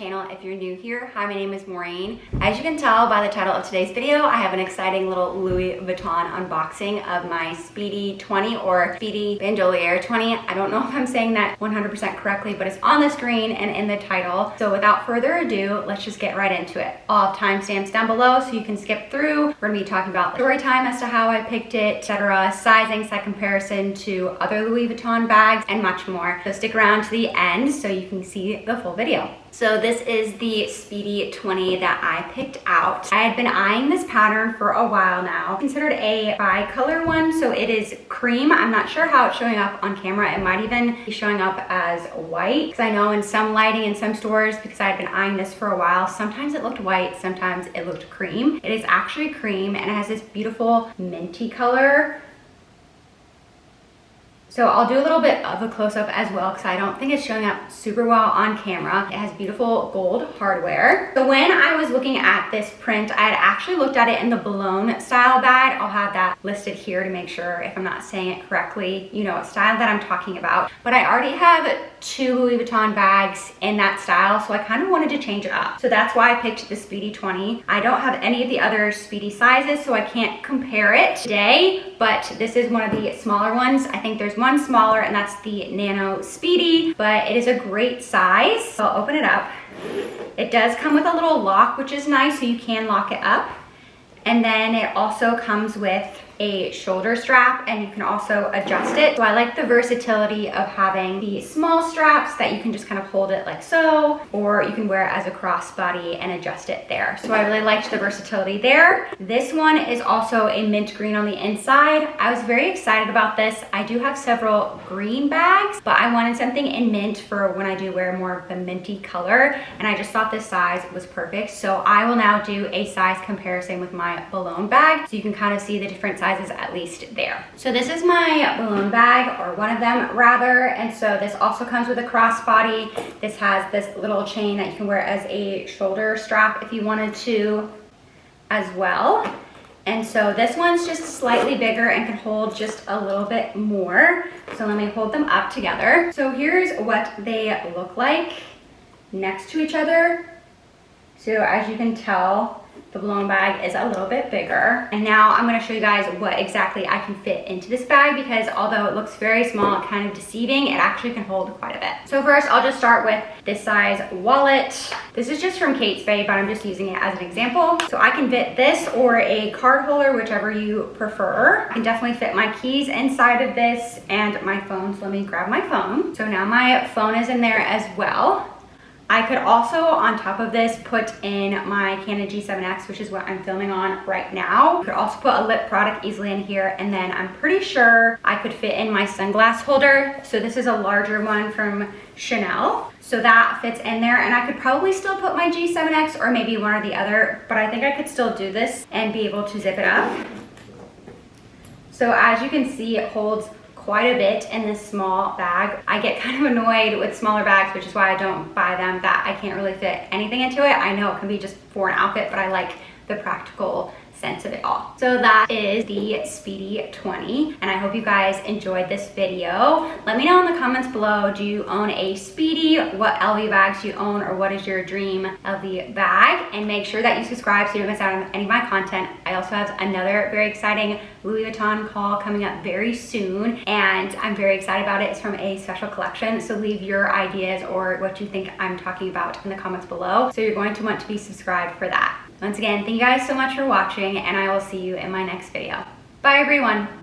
channel if you're new here. Hi, my name is Maureen. As you can tell by the title of today's video, I have an exciting little Louis Vuitton unboxing of my Speedy 20 or Speedy Bandouliére 20. I don't know if I'm saying that 100% correctly, but it's on the screen and in the title. So without further ado, let's just get right into it. I'll have timestamps down below so you can skip through. We're gonna be talking about story time as to how I picked it, etc., sizing, set comparison to other Louis Vuitton bags, and much more. So stick around to the end so you can see the full video. So this is the Speedy 20 that I picked out. I had been eyeing this pattern for a while now. Considered a bi-color one, so it is cream. I'm not sure how it's showing up on camera. It might even be showing up as white, because I know in some lighting in some stores, because I had been eyeing this for a while, sometimes it looked white, sometimes it looked cream. It is actually cream, and it has this beautiful minty color. So I'll do a little bit of a close-up as well because I don't think it's showing up super well on camera. It has beautiful gold hardware. So when I was looking at this print, I had actually looked at it in the Boulogne style bag. I'll have that listed here to make sure if I'm not saying it correctly, you know what style that I'm talking about. But I already have 2 Louis Vuitton bags in that style, so I kind of wanted to change it up. So that's why I picked the Speedy 20. I don't have any of the other Speedy sizes, so I can't compare it today, but this is one of the smaller ones. I think there's one smaller, and that's the Nano Speedy, but it is a great size. So I'll open it up. It does come with a little lock, which is nice, so you can lock it up. And then it also comes with a shoulder strap, and you can also adjust it. So I like the versatility of having the small straps that you can just kind of hold it like so, or you can wear it as a crossbody and adjust it there. So I really liked the versatility there. This one is also a mint green on the inside. I was very excited about this. I do have several green bags, but I wanted something in mint for when I do wear more of the minty color, and I just thought this size was perfect. So I will now do a size comparison with my Boulogne bag, so you can kind of see the different sizes at least there. So this is my Boulogne bag, or one of them rather, and so this also comes with a crossbody. This has this little chain that you can wear as a shoulder strap if you wanted to as well. And so this one's just slightly bigger and can hold just a little bit more. So let me hold them up together. So here's what they look like next to each other. So as you can tell, the Boulogne bag is a little bit bigger. And now I'm gonna show you guys what exactly I can fit into this bag, because although it looks very small, kind of deceiving, it actually can hold quite a bit. So first, I'll just start with this size wallet. This is just from Kate Spade, but I'm just using it as an example. So I can fit this or a card holder, whichever you prefer. I can definitely fit my keys inside of this and my phone. So let me grab my phone. So now my phone is in there as well. I could also, on top of this, put in my Canon G7X, which is what I'm filming on right now. You could also put a lip product easily in here, and then I'm pretty sure I could fit in my sunglass holder. So this is a larger one from Chanel. So that fits in there, and I could probably still put my G7X or maybe one or the other, but I think I could still do this and be able to zip it up. So as you can see, it holds quite a bit in this small bag. I get kind of annoyed with smaller bags, which is why I don't buy them, that I can't really fit anything into it. I know it can be just for an outfit, but I like the practical sense of it all. So that is the Speedy 20, and I hope you guys enjoyed this video. Let me know in the comments below, do you own a Speedy? What LV bags do you own, or what is your dream LV bag? And make sure that you subscribe so you don't miss out on any of my content. I also have another very exciting Louis Vuitton haul coming up very soon, and I'm very excited about it. It's from a special collection, so leave your ideas or what you think I'm talking about in the comments below. So you're going to want to be subscribed for that. Once again, thank you guys so much for watching, and I will see you in my next video. Bye everyone.